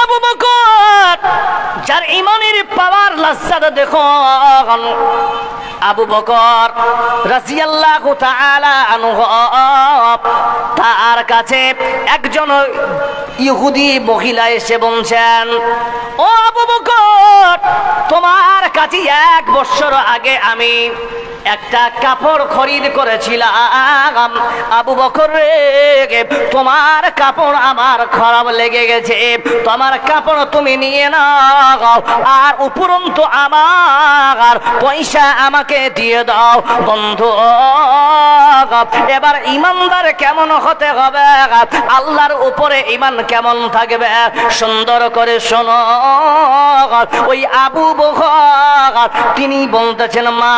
আবু বকর যার ইমানের পাওয়ার লাজ্জাটা দেখো আবু বকর রাদিয়াল্লাহু তাআলা আনহু তার কাছে একজন ইহুদি মহিলা এসে বলছেন ও আবু বকর তোমার কাছে 1 বছর আগে আমি একটা কাপড় খরিদ করেছিলাম আবু বকর রে তোমার কাপড় আমার খারাপ লেগে গেছে তোমার কাপড় তুমি নিয়ে নাও আর উপরন্তু আমার পয়সা আমাকে দিয়ে দাও বন্ধু এবার ইমানদার কেমন হতে হবে আল্লাহর উপরে ঈমান কেমন থাকবে সুন্দর করে শোনো ওই আবু বকর তিনি বলতেছেন মা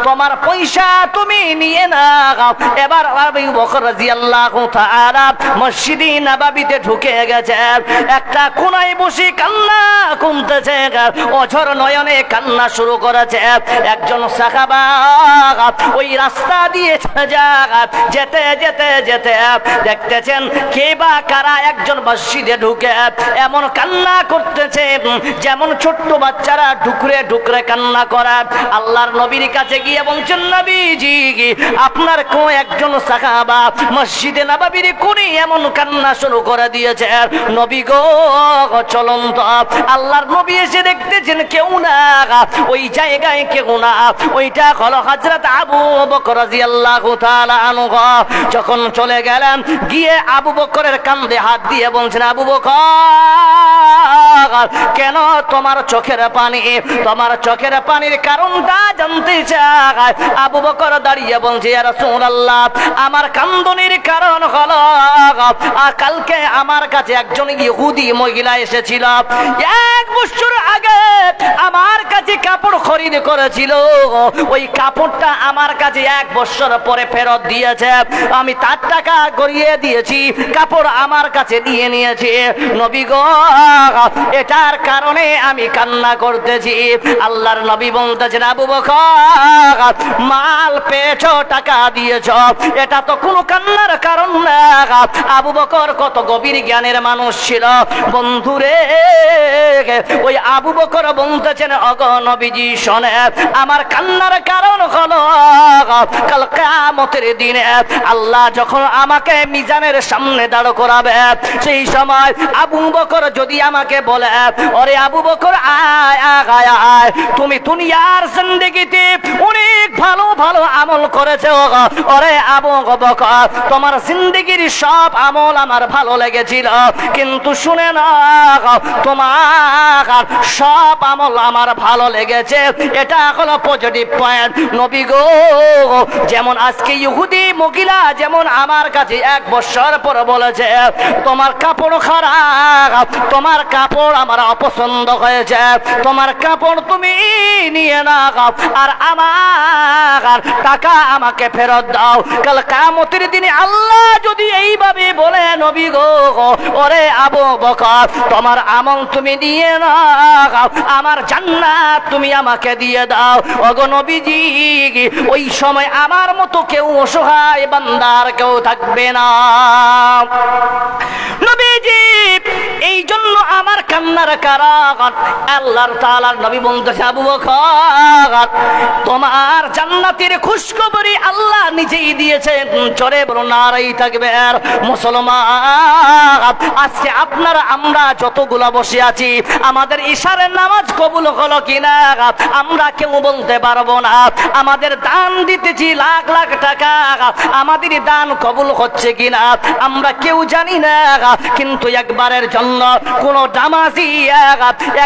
তোমার পয়সা তুমি নিয়ে নাও এবার আবু বকর রাদিয়াল্লাহু তাআলা মসজিদে নববীতে ঢুকে গেছে একটা কোণায় বসে কান্না করতেছে অঝর নয়নে কান্না শুরু করেছে একজন সাহাবা ওই রাস্তা দিয়ে যেতে যেতে যেতে দেখতেছেন কে বা কারা একজন মসজিদে ঢুকে এমন কান্না করতেছে যেমন ছোট্ট বাচ্চারা ঢুকরে ঢুকরে কান্না করে আল্লাহর নবীর কাছে গিয়ে বলছেন নবীজি আপনার কোন একজন সাহাবা মসজিদে নববীর কোণে এমন কান্না শুরু করে দিয়েছে নবী গো চলুন তো আল্লাহর নবী এসে দেখতেছেন কেউ না ওই জায়গায় কেউ না ওইটা হলো হযরত আবু বকর রাদিয়াল্লাহু তাআলা আনহু যখন চলে গেলেন গিয়ে আবু বকরের কাঁধে হাত দিয়ে বলছেন আবু বকর কেন তোমার চোখের পানির কারণটা জানতে চাই আবু বকর দাঁড়িয়ে বলছে ইয়া রাসূলুল্লাহ আমার কান্দনের কারণ হলো কালকে আমার কাছে একজন ইহুদি মহিলা এসেছিল 1 বছর আগে আমার কাছে কাপড় খরিদ করেছিল ওই কাপড়টা আমার কাছে 1 বছর পরে ফেরত দিয়েছে আমি তার টাকা গড়িয়ে দিয়েছি কাপড় আমার কাছে দিয়ে নিয়েছে নবী গো এটার কারণে আমি কান্না করতেছি আল্লাহর নবী বলতেছেন আবু বকর মাল পেয়েছো টাকা দিয়েছো এটা তো কোনো কান্নার কারণ না আবু বকর কত গভীর জ্ঞানের মানুষ ছিল বন্ধুরে ওই আবু বকর বলতেছেন ওগো নবীজি শোনেন আমার কান্নার কারণ হলো কাল কিয়ামতের দিনে আল্লাহ যখন আমাকে মিজানের সামনে দাঁড় করাবে সেই সময় আবু বকর যদি আমাকে বলে ওরে আবু বকর আয় আয় আয় তুমি দুনিয়ার জিন্দেগিতে অনেক ভালো ভালো আমল করেছো ওরে আবু বকর তোমার জিন্দেগির সব আমল আমার ভালো লেগেছিল কিন্তু শুনে না তোমার সব আমল আমার ভালো লেগেছে এটা হলো পজিটিভ পয়েন্ট নবী গো যেমন আজকে ইহুদি মহিলা যেমন আমার কাছে 1 বছর পর বলেছে তোমার কাপড় খারাপ তোমার কাপড় আমার অপছন্দ হয়েছে তোমার কাপড় তুমি নিয়ে নাও আর আমার টাকা আমাকে ফেরত দাও কাল কিয়ামতের দিনে আল্লাহ যদি এইভাবে বলে নবী গো ওরে আবু বকর তোমার আমল তুমি নিয়ে নাও আমার জান্নাত তুমি আমাকে দিয়ে দাও ওগো নবীজি ওই সময় আমার মতো কেউ অসহায় বান্দার কেউ থাকবে না নবীজি এই জন্য আমার কান্নার কারণ আল্লাহর তাআলার নবী বলতেছে আবু বকর তোমার জান্নাতের খুশখবরি আল্লাহ নিজেই দিয়েছেন চলে বলো নারাই থাকবে আর মুসলমান আজকে আপনারা আমরা যতগুলা বসে আছি আমাদের ইশারের নামাজ কবুল হলো কিনা আমরা কেউ বলতে পারবো না আমাদের দান দিতেছি লাখ লাখ টাকা আমাদের দান কবুল হচ্ছে কিনা আমরা কেউ জানি না কিন্তু একবারের জন্য কোন নামাজি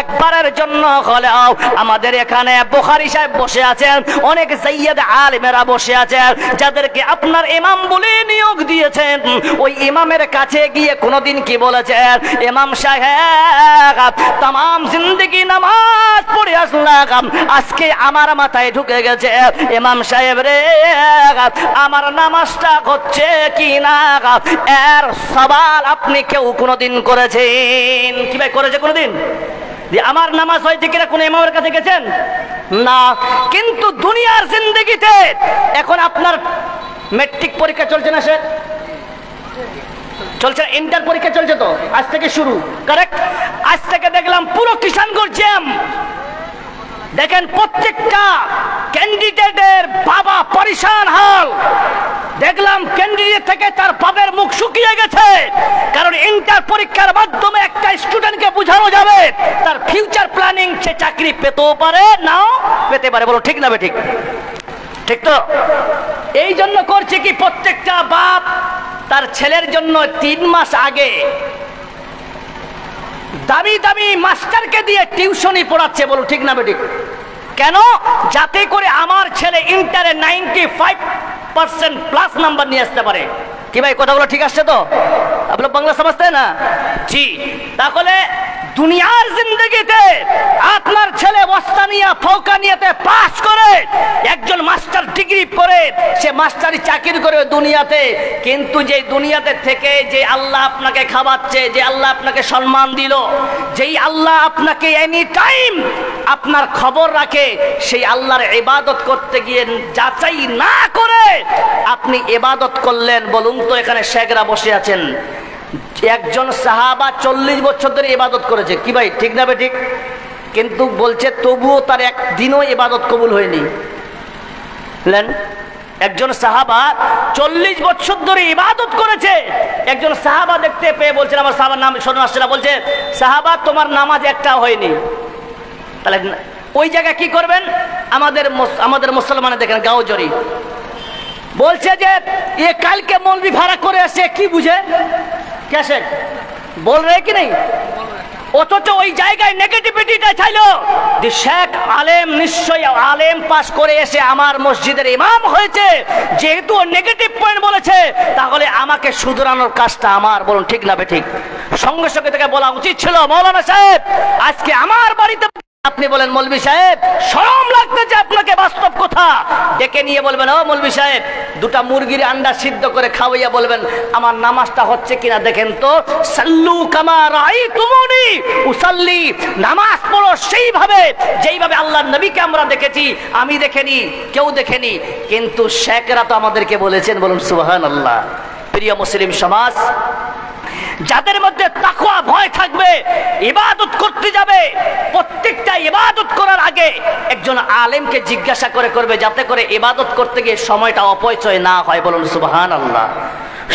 একবারের জন্য হলেও আমাদের এখানে বুখারী সাহেব বসে আছেন অনেক সাইয়্যিদ আলেমেরা বসে আছেন যাদেরকে আপনার ইমাম বলে নিয়োগ দিয়েছেন ওই ইমামের কাছে গিয়ে কোনোদিন কি বলেছেন ইমাম সাহেব तमाम जिंदगी নামাজ পড়ে আসলাম আজকে আমার মাথায় ঢুকে গেছে ইমাম সাহেব রে আমার নামাজটা হচ্ছে কি না এর সওয়াল আপনি কেউ কোনোদিন করেছেন কি ভাই করেছে কোনোদিন যে আমার নামাজ হয়েছে কিনা কোন ইমামের কাছে গেছেন না কিন্তু দুনিয়ার জিন্দেগিতে এখন আপনার ম্যাট্রিক পরীক্ষা চলছে না স্যার চলছে ইন্টার পরীক্ষা চলছে তো আজ থেকে শুরু কারেক্ট আজ থেকে দেখলাম পুরো কিষানগঞ্জ জ্যাম। দেখেন প্রত্যেকটা ক্যান্ডিডেটের বাবা পরিশান হাল। দেখলাম ক্যান্ডিডেট থেকে তার বাবার মুখ শুকিয়ে গেছে, কারণ ইন্টার পরীক্ষার মাধ্যমে একটা স্টুডেন্টকে বোঝানো যাবে তার ফিউচার প্ল্যানিং, সে চাকরি পেতেও পারে নাও পেতে পারে। বলো ঠিক না বে ঠিক? ঠিক তো? এই জন্য করছে কি প্রত্যেকটা বাপ তার ছেলের জন্য 3 মাস আগে দামি দামি মাস্টারকে দিয়ে টিউশনি পড়াচ্ছে। বলো ঠিক না বেটি? কেন? যাতে করে আমার ছেলে ইন্টারে 95% প্লাস নাম্বার নিয়ে আসতে পারে। কি ভাই কথাগুলো ঠিক আসছে তো? আপনার বাংলা समझते हैं ना? জি। তাহলে দুনিয়ার জিন্দগিতে আপনার ছেলে ওয়াস্তানিয়া ফৌকানিয়াতে পাস করে একজন মাস্টার ডিগ্রি করে সে মাস্টারি চাকরি করে দুনিয়াতে, কিন্তু যে দুনিয়াতে থেকে যে আল্লাহ আপনাকে খাওয়াচ্ছে, যে আল্লাহ আপনাকে সম্মান দিল, যেই আল্লাহ আপনাকে এনি টাইম আপনার খবর রাখে, সেই আল্লাহর ইবাদত করতে গিয়ে যাচাই না করে আপনি ইবাদত করলেন। বলুন তো এখানে শেখরা বসে আছেন, একজন সাহাবা 40 বছর ধরে ইবাদত করেছে। কি ভাই ঠিক না বে ঠিক? কিন্তু বলছে তবুও তার একদিনও ইবাদত কবুল হয়নি। একজন সাহাবা 40 বছর ধরে ইবাদত করেছে। একজন সাহাবা দেখতে পেয়ে বলছেন, আমার সাহাবার নাম শোনা আসছে না, বলছে সাহাবা তোমার নামাজ একটাও হয়নি। তাহলে ওই জায়গায় কি করবেন? আমাদের মুসলমানের দেখেন গাওজরি বলছে যে এ কালকে মৌলবি ভাড়া করে আসে, কি বুঝে कैसे बोल रहे कि नहीं? অথচ ওই জায়গায় নেগেটিভিটিটা চাইলো যে শেখ আলেম নিশ্চয়ই আলেম পাস করে এসে আমার মসজিদের ইমাম হয়েছে, যেহেতু নেগেটিভ পয়েন্ট বলেছে তাহলে আমাকে শুধরানোর কাজটা আমার। বলুন ঠিক না বে ঠিক? সঙ্গে সঙ্গে থেকে বলা উচিত ছিল, মৌলানা সাহেব আজকে আমার বাড়িতে আপনি বলেন মৌলভী সাহেব শরম লাগতেছে আপনাকে, বাস্তব কথা ডেকে নিয়ে বলবেন, ও মৌলভী সাহেব দুটা মুরগির আন্ডা সিদ্ধ করে খাওয়াইয়া বলবেন আমার নামাজটা হচ্ছে কিনা দেখেন তো। সাল্লু কামা রাআইতুমুনি উসাল্লি, নামাজ পড়ো সেইভাবে যেইভাবে আল্লাহর নবীকে আমরা দেখেছি, আমি দেখেনি, কেউ দেখেনি। কিন্তু শেখরা তো আমাদেরকে বলেছেন। বলুন সুবহানাল্লাহ। প্রিয় মুসলিম সমাজ, যাদের মধ্যে তাকওয়া ভয় থাকবে, ইবাদত করতে যাবে, প্রত্যেকটা ইবাদত করার আগে একজন আলেমকে জিজ্ঞাসা করে করবে, যাতে করে ইবাদত করতে গিয়ে সময়টা অপচয় না হয়। বলুন সুবহানাল্লাহ।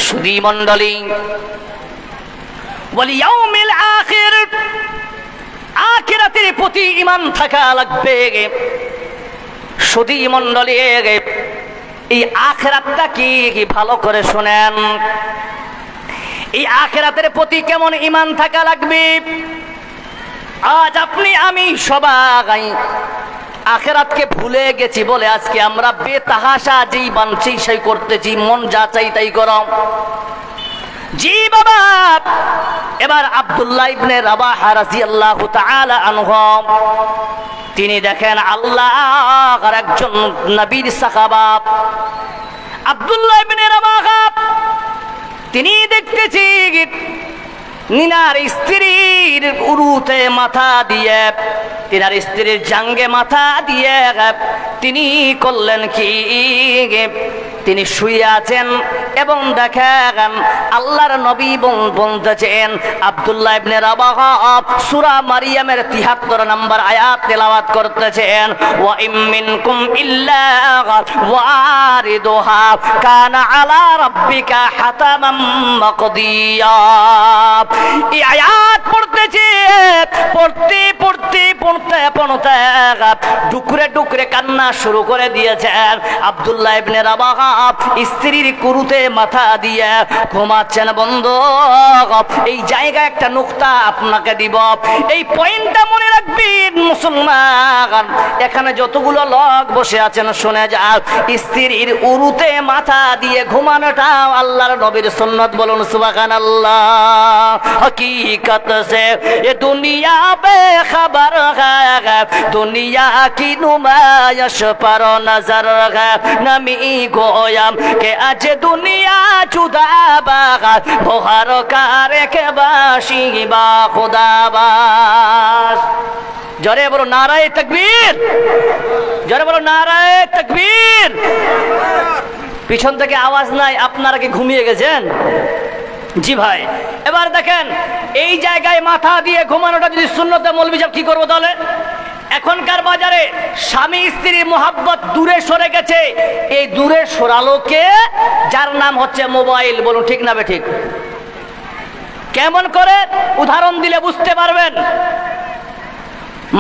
সুধী মণ্ডলী, ওয়াল ইয়াউমিল আখির, আখিরাতের প্রতি ঈমান থাকা লাগবে। সুধী মণ্ডলী, এই আখিরাতটা কি ভালো করে শুনেন। এই আখিরাতের প্রতি কেমন ঈমান থাকা লাগবে? আজ আপনি আমি সবাই আখিরাতকে ভুলে গেছি বলে আজকে আমরা বেতাহাসা যেই বানছি সেই করতেছি, মন যা চাই তাই করো। জি বাবা, এবার আব্দুল্লাহ ইবনে রাবাহা রাদিয়াল্লাহু তাআলা আনহু, তিনি দেখেন আল্লাহর একজন নবীর সাহাবা আব্দুল্লাহ ইবনে রাবাহা, তিনি দেখতেছি নিনার স্ত্রীর উরুতে মাথা দিয়ে, তিনার স্ত্রীর জাঙ্গে মাথা দিয়ে তিনি করলেন কি, তিনি শুয়ে আছেন এবং দেখেন আল্লাহর নবী বলতেছেন, আব্দুল্লাহ ইবনে রাবাহা সূরা মারিয়ামের 73 নম্বর আয়াত তেলাওয়াত করতেছেন, ওয়া ইম মিনকুম ইল্লা ওয়ারিদুহা কানা আলা রাব্বিকা হাতামান মাকদিয়া। এই আয়াত পড়তেছে, পড়তে পড়তে পড়তে পড়তে ডুকরে ডুকরে কান্না শুরু করে দিয়েছেন। আব্দুল্লাহ ইবনে রাবাহা স্ত্রীর কুরুতে মাথা দিয়ে ঘুমাচ্ছেন। বন্ধু, এই জায়গায় একটা নুকতা আপনাকে দিব, এই পয়েন্টটা মনে রাখবেন মুসলমান। এখানে যতগুলো লোক বসে আছেন শুনে যাও, স্ত্রীর উরুতে মাথা দিয়ে ঘুমানোটা আল্লাহর নবীর সুন্নাত। বলুন সুবহানাল্লাহ। हकीकत से ये दुनिया बेखबर है, दुनिया की नुमाइश पर नजर है। नमी गोयम के आज दुनिया जुदा बागा बोहर कारे के बाशी बा खुदाबाश। जरे बोलो नाराए तकबीर, जरे बोलो नाराए तकबीर। পিছন থেকে আওয়াজ নাই, আপনারা কি ঘুমিয়ে গেছেন? জি ভাই, এবার দেখেন এই জায়গায় মাথা দিয়ে ঘুমানোটা যদি সুন্নতে, মৌলভী সাহেব কি করবো তাহলে? এখনকার বাজারে স্বামী স্ত্রীর মোহাব্বত দূরে সরে গেছে, এই দূরে সরালো কে? যার নাম হচ্ছে মোবাইল। বলুন ঠিক না বেঠিক? কেমন করে? উদাহরণ দিলে বুঝতে পারবেন।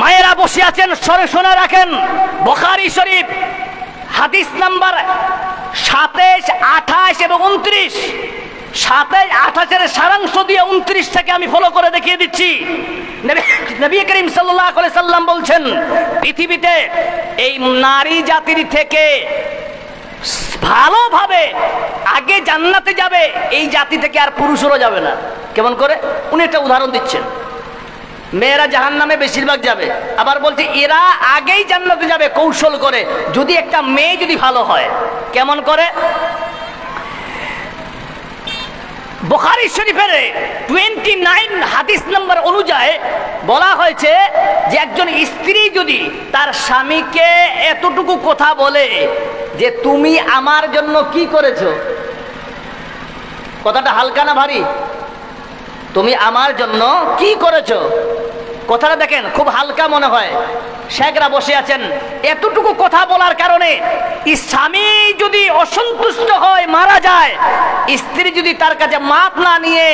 মায়েরা বসে আছেন, সরে শোনা রাখেন, বুখারী শরীফ হাদিস নাম্বার 27, 28 এবং 29। 27, 28 সারাংশ দিয়ে 29 থেকে আমি ফলো করে দেখিয়ে দিচ্ছি। নবী করিম সাল্লাল্লাহু আলাইহি সাল্লাম বলছেন, পৃথিবীতে এই নারী জাতির থেকে ভালোভাবে আগে জান্নাতে যাবে এই জাতি থেকে আর পুরুষেরও যাবে না। কেমন করে? উনি একটা উদাহরণ দিচ্ছেন। মেয়েরা জাহান্নামে বেশিরভাগ যাবে, আবার বলছে এরা আগেই জান্নাতে যাবে কৌশল করে, যদি একটা মেয়ে যদি ভালো হয়। কেমন করে? বুখারী শরীফের 29 হাদিস নাম্বার অনুযায়ী বলা হয়েছে যে একজন স্ত্রী যদি তার স্বামীকে এতটুকু কথা বলে যে তুমি আমার জন্য কি করেছো, কথাটা হালকা না ভারী? তুমি আমার জন্য কি করেছো, কথাটা দেখেন খুব হালকা মনে হয়। শেখরা বসে আছেন, এতটুকু কথা বলার কারণে স্বামী যদি অসন্তুষ্ট হয়, মারা যায়, স্ত্রী যদি তার কাছে মাপ না নিয়ে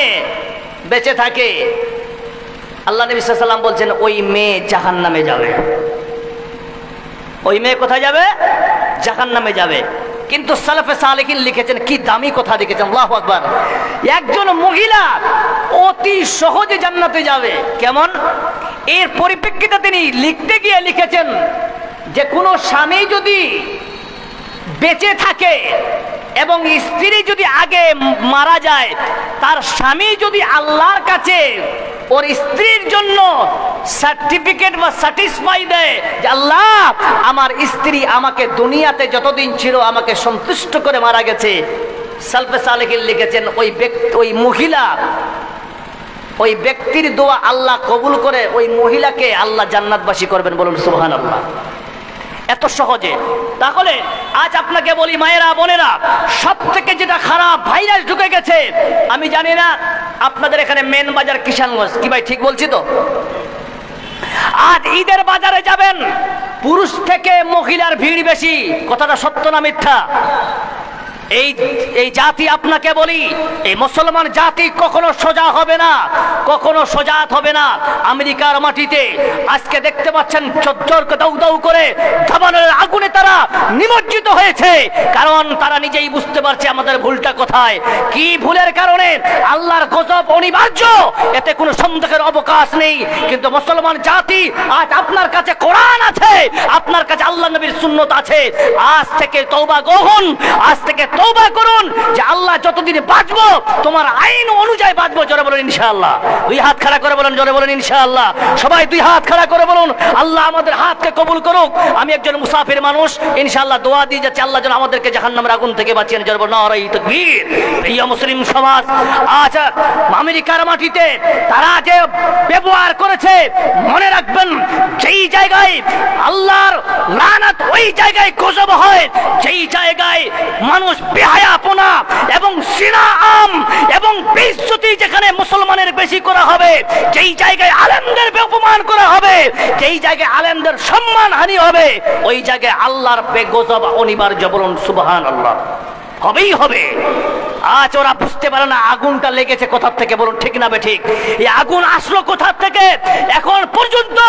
বেঁচে থাকে, আল্লাহ নবী সাল্লাল্লাহু আলাইহি ওয়াসাল্লাম বলছেন ওই মেয়ে জাহান্নামে যাবে। ওই মেয়ে কোথায় যাবে? জাহান্নামে যাবে। কিন্তু সালাফে সালেহিন লিখেছেন, কি দামি কথা লিখেছেন, আল্লাহু আকবার। একজন মহিলা অতি সহজে জান্নাতে যাবে। কেমন? এর পরিপ্রেক্ষিতে তিনি লিখতে গিয়ে লিখেছেন যে কোনো স্বামী যদি বেঁচে থাকে এবং স্ত্রী যদি আগে মারা যায়, তার স্বামী যদি আল্লাহর কাছে ওর স্ত্রীর জন্য সার্টিফিকেট বা স্যাটিসফাই দেয় যে আল্লাহ আমার স্ত্রী আমাকে দুনিয়াতে যতদিন ছিল আমাকে সন্তুষ্ট করে মারা গেছে, সালফে সালেহিন লিখেছেন ওই মহিলা, ওই ব্যক্তির দোয়া আল্লাহ কবুল করে ওই মহিলাকে আল্লাহ জান্নাতবাসী করবেন। বলুন সুবহানাল্লাহ। এত সহজে। তাহলে আজ আপনাকে বলি মায়েরা, বোনেরা, সব থেকে যেটা খারাপ ভাইরাস ঢুকে গেছে, আমি জানি না আপনাদের এখানে মেন বাজার কিষানগঞ্জ, কি ভাই ঠিক বলছি তো? আজ ঈদের বাজারে যাবেন, পুরুষ থেকে মহিলার ভিড় বেশি। কথাটা সত্য না মিথ্যা? এই জাতি আপনাকে বলি, এই মুসলমান জাতি কখনো সোজা হবে না, কখনো সোজাত হবে না। আমেরিকার মাটিতে আজকে দেখতে পাচ্ছেন চজ্জরকে দাউ দাউ করে দাবানলের আগুনে তারা নিমজ্জিত হয়েছে, কারণ তারা নিজেই বুঝতে পারছে আমাদের ভুলটা কোথায়। কি ভুলের কারণে? আল্লাহর গজব অনিবার্য, এতে কোনো সন্দেহের অবকাশ নেই। কিন্তু মুসলমান জাতি, আজ আপনার কাছে কোরআন আছে, আপনার কাছে আল্লাহ নবীর সুন্নত আছে, আজ থেকে তওবা গ্রহণ, আজ থেকে তওবা করুন যে আল্লাহ যতদিন বাঁচবো তোমার আইন অনুযায়ী বাঁচবো। জোরে বলুন ইনশাআল্লাহ। দুই হাত খাড়া করে বলুন, জোরে বলুন ইনশাআল্লাহ। সবাই দুই হাত খাড়া করে বলুন, আল্লাহ আমাদের হাতকে কবুল করুক। আমি একজন মুসাফির মানুষ, ইনশাআল্লাহ দোয়া দিয়ে যাচ্ছি আল্লাহ যেন আমাদেরকে জাহান্নামের আগুন থেকে বাঁচিয়ে। জোরে বলুন নারায়ে তাকবীর। প্রিয় মুসলিম সমাজ, আজ আমেরিকার মাটিতে তারা যে ব্যবহার করেছে, মনে রাখবেন যেই জায়গায় আল্লাহর লানত, ওই জায়গায় গজব হয়। যেই জায়গায় মানুষ বেহায়াপনা এবং জিনা আম এবং বেইজ্জতি যেখানে মুসলমানের বেশি করা হবে, যেই জায়গায় আলেমদের অপমান করা হবে, যেই জায়গায় আলেমদের সম্মান হানি হবে, ওই জায়গায় আল্লাহর বেগজব অনিবার্য। বলুন সুবহানাল্লাহ। হবেই হবে। আজ ওরা বুঝতে পারে না আগুনটা লেগেছে কোথা থেকে। বলুন ঠিক না বেঠিক? এই আগুন আসলো কোথা থেকে? এখন পর্যন্ত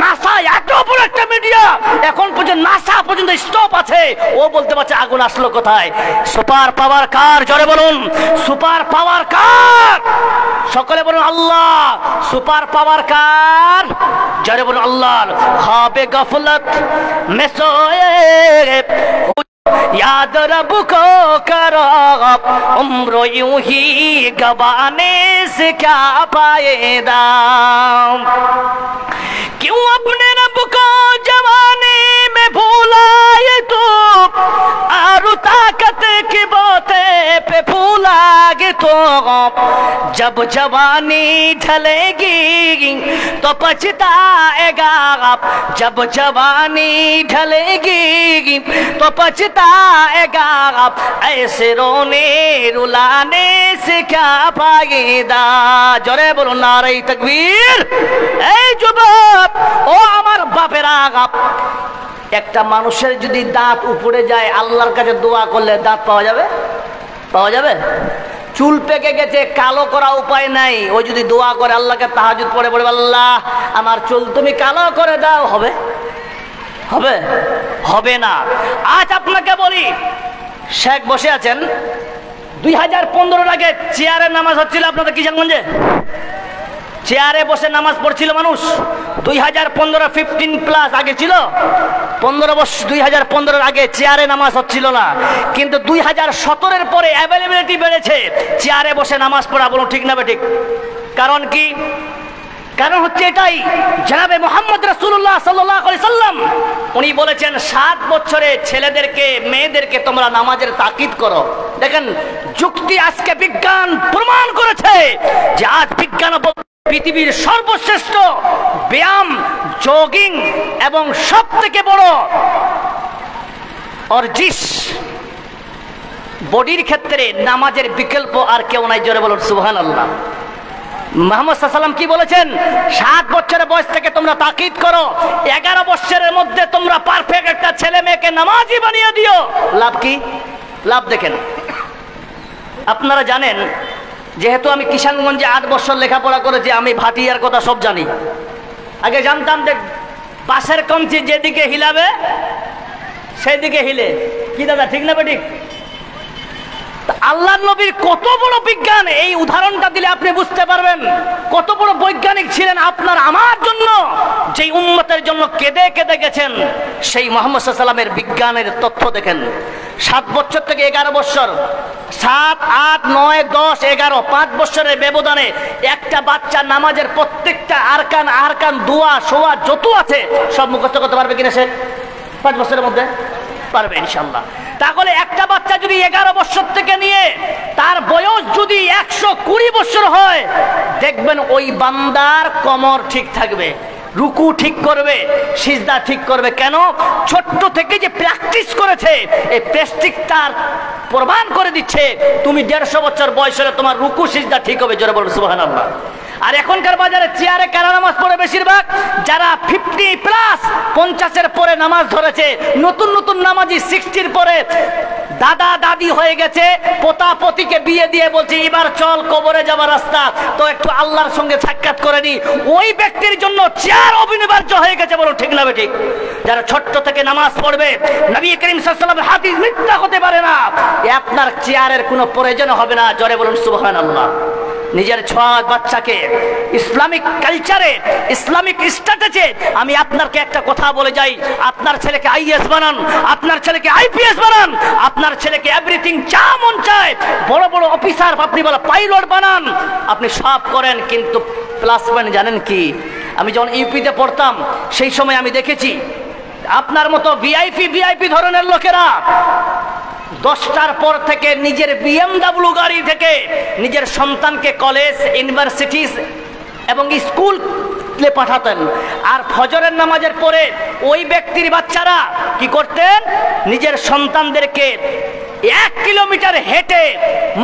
নাসা, এত বড় একটা মিডিয়া, এখন পর্যন্ত নাসা পর্যন্ত স্টপ আছে, ও বলতে পারছে আগুন আসলো কোথায়। সুপার পাওয়ার কার? জোরে বলুন সুপার পাওয়ার কার? সকলে বলুন আল্লাহ। সুপার পাওয়ার কার? জোরে বলুন আল্লাহ। খাবে গফলত মে সোয়ে याद रब को करो, उम्र यूं ही गवाने से क्या फायदा। क्यों अपने रब को जवानी में भूलाए तो, और ताकत की बातें पे भूलागे तो, जब जवानी ढलेगी तो पछताएगा जब जवानी ढलेगी, तो पछताएगा ऐसे रोने रुलाने से क्या फायदा। জোরে বলুন নারে তাকবীর। এই যুবক ও আমার বাপেরা, একটা মানুষের যদি দাঁত উপরে যায় আল্লাহর কাছে দোয়া করলে দাঁত পাওয়া যাবে? পাওয়া যাবে? চুল পেকে গেছে, কালো করা উপায় নাই, ওই যদি দোয়া করে আল্লাহকে তাহাজ্জুদ পড়ে বলে আল্লাহ আমার চুল তুমি কালো করে দাও, হবে? হবে? হবে না। আজ আপনাকে বলি, শেখ বসে আছেন, 2015 আগে চেয়ারে নামাজ হচ্ছিল আপনাদের কিষানগঞ্জে, চেয়ারে বসে নামাজ পড়ছিল মানুষ। 2015 15+ আগে ছিল, 15 বছর 2015 আগে চেয়ারে নামাজ হচ্ছিল না, কিন্তু 2017 পরে অ্যাভেলেবিলিটি বেড়েছে চেয়ারে বসে নামাজ পড়া। বলুন ঠিক না ঠিক? কারণ কি? কারণ হচ্ছে এটাই, জনাবে মুহাম্মদ রাসূলুল্লাহ সাল্লাল্লাহু আলাইহি সাল্লাম উনি বলেছেন 7 বছরে ছেলেদেরকে মেয়েদেরকে তোমরা নামাজের তাকিদ করো। দেখেন যুক্তি, আজকে বিজ্ঞান প্রমাণ করেছে যে আজ বিজ্ঞান পৃথিবীর সর্বশ্রেষ্ঠ ব্যায়াম, জগিং এবং সব থেকে বড় অর্জিস বডির ক্ষেত্রে নামাজের বিকল্প আর কেউ নাই। জোরে বলুন সুবহানাল্লাহ। মুহাম্মদ সাল্লাল্লাহু আলাইহি ওয়াসাল্লাম কি বলেছেন? 7 বছরের বয়স থেকে তোমরা তাকিদ করো, 11 বছরের মধ্যে তোমরা পারফেক্ট একটা ছেলে মেয়েকে নামাজি বানিয়ে দিও। লাভ কি? লাভ দেখেন, আপনারা জানেন, যেহেতু আমি কিষানগঞ্জে 8 বছর লেখাপড়া করেছি, আমি ভাটিয়ার কথা সব জানি। আগে জানতাম যে বাসের কঞ্চি যেদিকে হিলাবে সেদিকে হিলে, কি দাদা ঠিক না ঠিক? আল্লাহর নবীর কত বড় বিজ্ঞান, এই উদাহরণটা দিলে আপনি বুঝতে পারবেন কত বড় বৈজ্ঞানিক ছিলেন আপনার আমার জন্য, যেই উম্মতের জন্য কেঁদে কেঁদে গেছেন। সেই মুহাম্মদ সাল্লাল্লাহু আলাইহি ওয়াসাল্লামের বিজ্ঞানের তথ্য দেখেন। 7 বছর থেকে 11 বছর, 7, 8, 9, 10, 11, 5 বছরের ব্যবধানে একটা বাচ্চা নামাজের প্রত্যেকটা আরকান দোয়া সোয়া যত আছে সব মুখস্থ করতে পারবে কিনা সে 5 বছরের মধ্যে? পারবে ইনশাআল্লাহ। তাহলে একটা বাচ্চা যদি 11 বছর থেকে নিয়ে তার বয়স যদি 120 বছর হয়, দেখবেন ওই বান্দার কোমর ঠিক থাকবে, রুকু ঠিক করবে, সিজদা ঠিক করবে। কেন? ছোট্ট থেকে যে প্র্যাকটিস করেছে, এই প্র্যাকটিস তার প্রমাণ করে দিচ্ছে তুমি 150 বছর বয়স হলে তোমার রুকু সিজদা ঠিক হবে। জোরে বলুন সুবহানাল্লাহ। আর এখনকার বাজারে চেয়ারে কারা নামাজ পড়ে বেশিরভাগ? যারা 50+, 50-এর পরে নামাজ ধরেছে, নতুন নতুন নামাজি 60-র পরে দাদা দাদি হয়ে গেছে, পোতা পতিকে বিয়ে দিয়ে বলছে এবার চল কবরে যাবার রাস্তা, তো একটু আল্লাহর সঙ্গে সাক্ষাৎ করে নি। ওই ব্যক্তির জন্য চেয়ার অনিবার্য হয়ে গেছে। বলুন ঠিক না ঠিক? যারা ছোট্ট থেকে নামাজ পড়বে, নবী করিম সাল্লাল্লাহু আলাইহি ওয়াসাল্লামের হাদিস মিথ্যা হতে পারে না, আপনার চেয়ারের কোনো প্রয়োজন হবে না। জোরে বলুন সুবহানাল্লাহ। নিজের 6 বাচ্চাকে ইসলামিক কালচারে, ইসলামিক স্ট্র্যাটেজি, আমি আপনাকে একটা কথা বলে যাই, আপনার ছেলেকে আইএস বানান, আপনার ছেলেকে আইপিএস বানান, আপনার ছেলেকে এভরিথিং যা মন চায়, বড় বড় অফিসার, আপনি বলে পাইলট বানান, আপনি সব করেন, কিন্তু প্লাস পয়েন্ট জানেন কি? আমি যখন ইউপিতে পড়তাম সেই সময় আমি দেখেছি আপনার মতো ভিআইপি ধরনের লোকেরা 10টার পর থেকে নিজের BMW গাড়ি থেকে নিজের সন্তানকে কলেজ, ইউনিভার্সিটি এবং স্কুলে পাঠাতেন। আর ফজরের নামাজের পরে ওই ব্যক্তির বাচ্চারা কি করতেন? নিজের সন্তানদেরকে 1 কিলোমিটার হেঁটে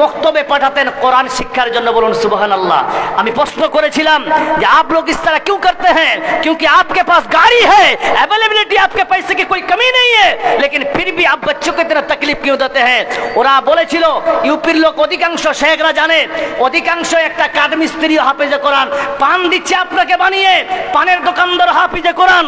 মক্তবে পাঠাতেন কোরআন শিক্ষার জন্য। বলুন সুবহানাল্লাহ। আমি প্রশ্ন করেছিলাম যে आप लोग इस तरह क्यों करते हैं? क्योंकि आपके पास गाड़ी है, अवेलेबिलिटी, आपके पैसे की कोई कमी नहीं है, लेकिन फिर भी आप बच्चों को इतना तकलीफ क्यों देते हैं? ওরা বলেছিল ইউপির লোক অধিকাংশ শেখরা জানে, অধিকাংশ একটা কাঠ মিস্ত্রি হাফেজে কোরআন, পান দিচ্ছে আপনাকে বানিয়ে, পানের দোকানদার হাফেজে কোরআন।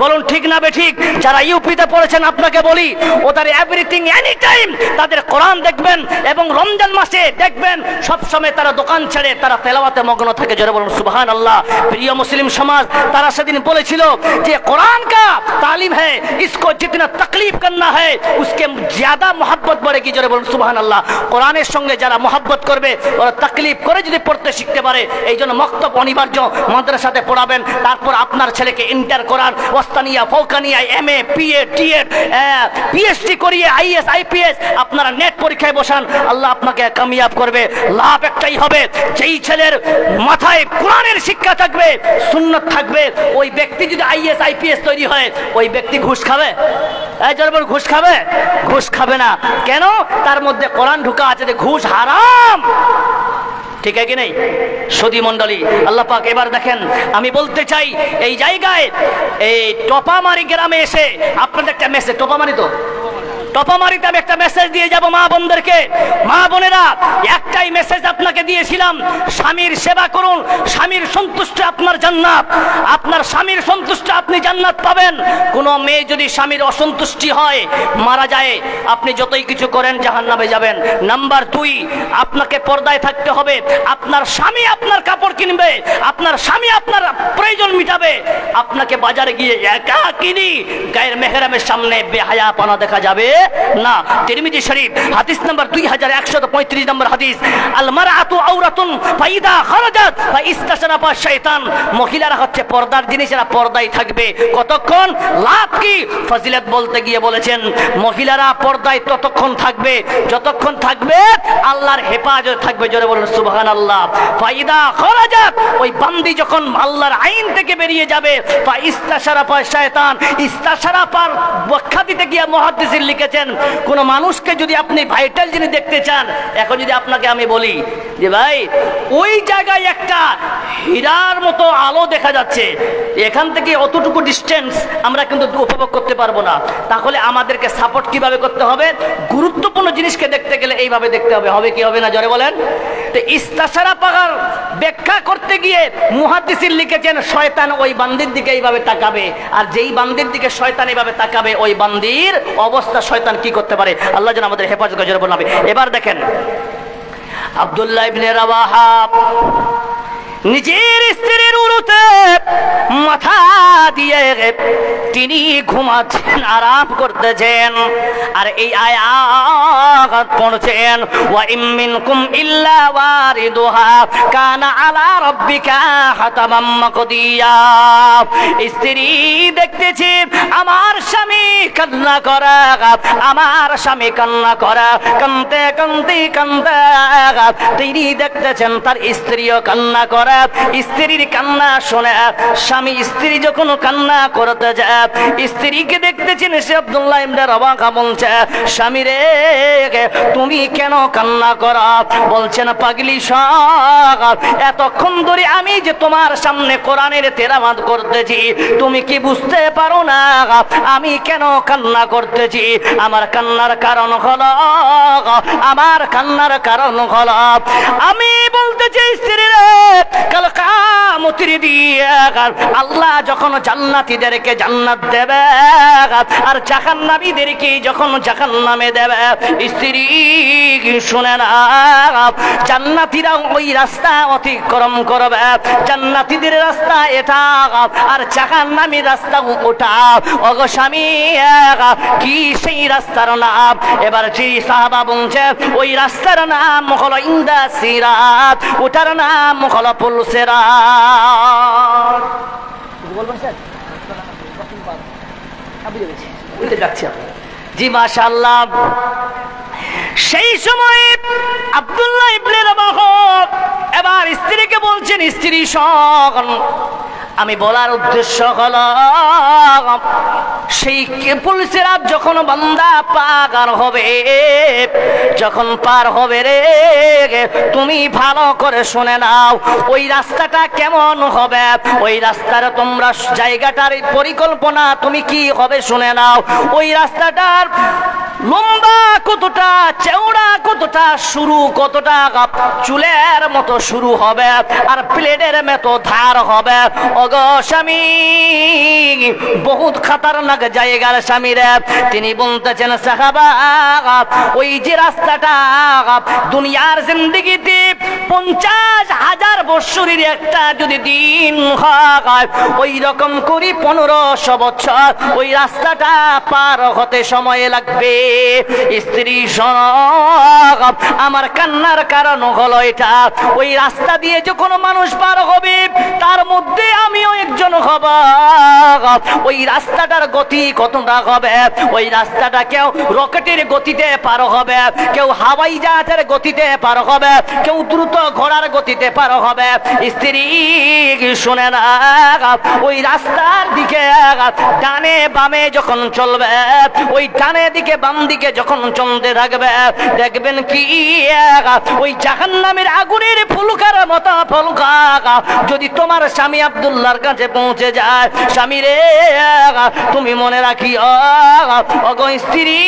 বলুন ঠিক না বেঠিক? যারা ইউপিতে পড়েছেন আপনাকে বলি, ওদের এভরিথিং এনি টাইম তাদের কোরআন দেখবেন, এবং রমজান মাসে দেখবেন সব সময় তারা দোকান ছেড়ে তারা তেলাওয়াতে মগ্ন থাকে। জোরে বলুন সুবহানাল্লাহ। প্রিয় মুসলিম সমাজ, তারা সেদিন বলেছিল যে কোরআন কা তালিম है, इसको जितना तकलीफ करना है उसके ज्यादा मोहब्बत बढ़ेगी। জোরে বলুন সুবহানাল্লাহ। কোরআনের সঙ্গে যারা মোহব্বত করবে ওরা তাকলিফ করে যদি পড়তে শিখতে পারে, এই জন্য মক্তব অনিবার্য, মাদ্রাসাতে পড়াবে। পাবেন, তারপর আপনার ছেলেকে ইন্টার করান, ওস্তানিয়া, ফৌকানিয়া, MA, PA, TED, PhD করিয়ে IAS, IPS আপনারা নেট পরীক্ষায় বসান, আল্লাহ আপনাকে কামিয়াব করবে। লাভ একটাই হবে, যেই ছেলের মাথায় কোরআনের শিক্ষা থাকবে, সুন্নাত থাকবে, ওই ব্যক্তি যদি IAS, IPS তৈরি হয়, ওই ব্যক্তি ঘুষ খাবে? ঘুষ খাবে? ঘুষ খাবে না। কেন? তার মধ্যে কোরআন ঢুকা আছে যে ঘুষ হারাম। ঠিক আছে কি নেই? সুধী মণ্ডলী, আল্লাহ পাক এবার দেখেন, আমি বলতে চাই এই জায়গায় এই টপামারি গ্রামে এসে আপনাদের একটা মেসেজ, টপামারিতে আমি একটা মেসেজ দিয়ে যাব মা বোনদেরকে। মা বোনেরা, একটাই মেসেজ আপনাকে দিয়েছিলাম, স্বামীর সেবা করুন, স্বামীর সন্তুষ্টি আপনার জান্নাত, আপনার স্বামীর সন্তুষ্টি আপনি জান্নাত পাবেন। কোনো মেয়ে যদি স্বামীর অসন্তুষ্টি হয়, মারা যায়, আপনি যতই কিছু করেন জাহান্নামে যাবেন। নাম্বার 2, আপনাকে পর্দায় থাকতে হবে। আপনার স্বামী আপনার কাপড় কিনবে, আপনার স্বামী আপনার প্রয়োজন মিটাবে, আপনাকে বাজারে গিয়ে একা কিনি গায়ের মেহরামের সামনে বেহায়াপনা দেখা যাবে না। তিরমিজি শরীফ হাদিস নাম্বার 2135 নম্বর হাদিস, আল মারআতু আওরাতুন ফাইদা খারাজাত ফাইস্তাশরাফা শাইতান। মহিলারা হচ্ছে পর্দার জিনিস, এরা পর্দায় থাকবে। কতক্ষণ? লাভ কি? ফজিলত বলতে গিয়ে বলেছেন মহিলারা পর্দায় ততক্ষণ থাকবে যতক্ষণ থাকবে আল্লাহর হেফাজত থাকবে। জোরে বলুন সুবহানাল্লাহ। ফাইদা খারাজাত, ওই বান্দি যখন আল্লাহর আইন থেকে বেরিয়ে যাবে, ফাইস্তাশরাফা শাইতান। ইস্তাশরাফার ব্যাখ্যা দিতে গিয়ে মুহাদ্দিসিন লিখেছেন, কোন মানুষকে যদি আপনি ভাইটাল জিনিস দেখতে চান, এখন যদি আপনাকে আমি বলি যে ভাই ওই জায়গায় একটা হীরার মতো আলো দেখা যাচ্ছে, এখান থেকে অতটুকু ডিস্টেন্স আমরা কিন্তু উপভোগ করতে পারবো না, তাহলে আমাদেরকে সাপোর্ট কিভাবে করতে হবে? গুরুত্বপূর্ণ জিনিসকে দেখতে গেলে এইভাবে দেখতে হবে। হবে কি হবে না? জোরে বলেন। তো ইস্তাশরাফার ব্যাখ্যা করতে গিয়ে মুহাদ্দিসিন লিখেছেন শয়তান ওই বান্দির দিকে এইভাবে তাকাবে, আর যেই বান্দির দিকে শয়তান এইভাবে তাকাবে, ওই বান্দির অবস্থা শয়তান কি করতে পারে? আল্লাহ যেন আমাদের হেফাজত করে। জোরে বলবে। এবার দেখেন, আব্দুল্লাহ ইবনে রাওয়াহা নিজের স্ত্রীর উরুতে মাথা দিয়ে তিনি ঘুমাচ্ছেন, আরাম করতেছেন, আর এই আয়াত পড়ছেন, ওয়া ইম মিনকুম ইল্লা ওয়ারিদুহা কানা আলা রাব্বিকা হাতামান মাকদিয়া। স্ত্রী দেখতেছি আমার স্বামী কান্না করা, আমার স্বামী কান্না করা, কান্দতে কান্দতে কান্দতে তিনি দেখতেছেন তার স্ত্রীও কান্না করা। স্ত্রীর কান্না শুনে স্বামী স্ত্রী যখন কান্না করতে যায়, স্ত্রীকে দেখতেছেন সে আব্দুল্লাহ ইবনে রাওয়াহা বলছে, স্বামী রে তুমি কেন কান্না করো? বলছেন পাগলি শাহ, এতক্ষণ ধরে আমি যে তোমার সামনে কোরআনের তেলাওয়াত করতেছি, তুমি কি বুঝতে পারো না আমি কেন কান্না করতেছি? আমার কান্নার কারণ হলো, আমার কান্নার কারণ হলো আমি বলতেছি স্ত্রী রে, কাল কিয়ামতের দিন আল্লাহ যখন জান্নাতীদেরকে জান্নাত দেবে আর জাহান্নামীদেরকে যখন জাহান্নামে দেবে, স্ত্রী শুনে না, জান্নাতীরা ওই রাস্তা অতিক্রম করবে, জান্নাতীদের রাস্তা এটা আর জাহান্নামীর রাস্তা ওটা। ওগো স্বামী কি সেই রাস্তার নাম? এবার সেই সাহাবা বলছে ওই রাস্তার নাম হলো ইন্দা সিরাত, ওটার নাম হলো পুলসিরাত। বলবেন স্যার? জি মাশাআল্লাহ। সেই সময় আব্দুল্লাহ ইবনে রাওয়াহা এবার স্ত্রীকে বলছেন, স্ত্রী শোন, আমি বলার উদ্দেশ্য হলো সেই পুলসিরাত যখন বান্দা পার হবে, যখন পার হবে রে, তুমি ভালো করে শুনে নাও ওই রাস্তাটা কেমন হবে, ওই রাস্তার তোমরা জায়গাটার পরিকল্পনা তুমি কি হবে শুনে নাও। ওই রাস্তাটার লম্বা কতটা, চওড়া কতটা, শুরু কতটা, চুলের মতো শুরু হবে আর প্লেটের মতো ধার হবে। ওগো স্বামী, বহুত খাতারনাক জায়গার স্বামী রে। তিনি বলতেছেন সাহাবা, ওই যে রাস্তাটা দুনিয়ার জিন্দেগিতে 50,000 বছরের একটা যদি দিন হয়, ওই রকম করি 1500 বছর ওই রাস্তাটা পার হতে সময় লাগবে। স্ত্রী শোনো, আমার কান্নার কারণ হলো এটা, ওই রাস্তা দিয়ে যখন মানুষ পার হবে তার মধ্যে আমিও ওই রাস্তাটার গতি কতটা হবে? ওই রাস্তাটা কেউ রকেটের গতিতে পার হবে, কেউ হাওয়াই জাহাজের গতিতে পার হবে, কেউ দ্রুত ঘোড়ার গতিতে পার হবে। স্ত্রী শুনে না, ওই রাস্তার দিকে ডানে বামে যখন চলবে, ওই ডানে দিকে বাম দিকে যখন চলতে থাকবে, দেখবেন কি ওই জাহান্নামের আগুনের ফুলকার মতো ফুলকা যদি তোমার স্বামী আব্দুল্লাহর কাছে পৌঁছে যায়, স্বামী রে তুমি মনে রাখিও ওগো স্ত্রী,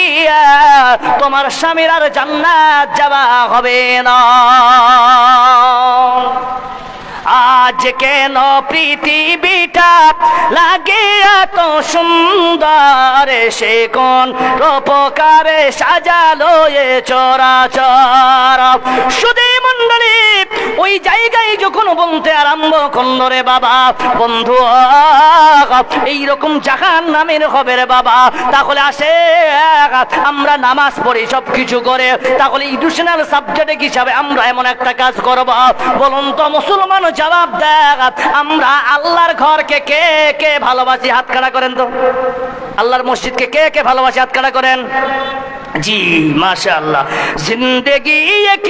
তোমার স্বামীর আর জান্নাত যাওয়া হবে না। আজ কেন পৃথিবীটা লাগে এত সুন্দর, সে কোন রূপকারে সাজালো এ চরাচর। শুধু মণ্ডলী ওই জায়গায় যখন বলতে আরম্ভ করলো, রে বাবা বন্ধু এইরকম জাহান্নামের হবে রে বাবা, তাহলে আসে আমরা নামাজ পড়ি সব কিছু করে, তাহলে এডুকেশনাল সাবজেক্ট হিসাবে আমরা এমন একটা কাজ করব, বলুন তো মুসলমান জবাব দেখ, আমরা আল্লাহর ঘরকে কে কে ভালোবাসি? হাত খাড়া করেন তো। আল্লাহর মসজিদকে কে কে ভালোবাসি? হাত খাড়া করেন। जी माशाअल्लाह। जिंदगी एक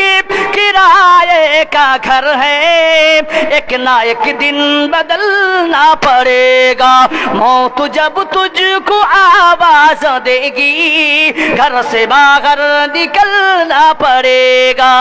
किराए का घर है, एक ना एक दिन बदलना पड़ेगा, मौत जब तुझको आवाज देगी घर से बाहर निकलना पड़ेगा।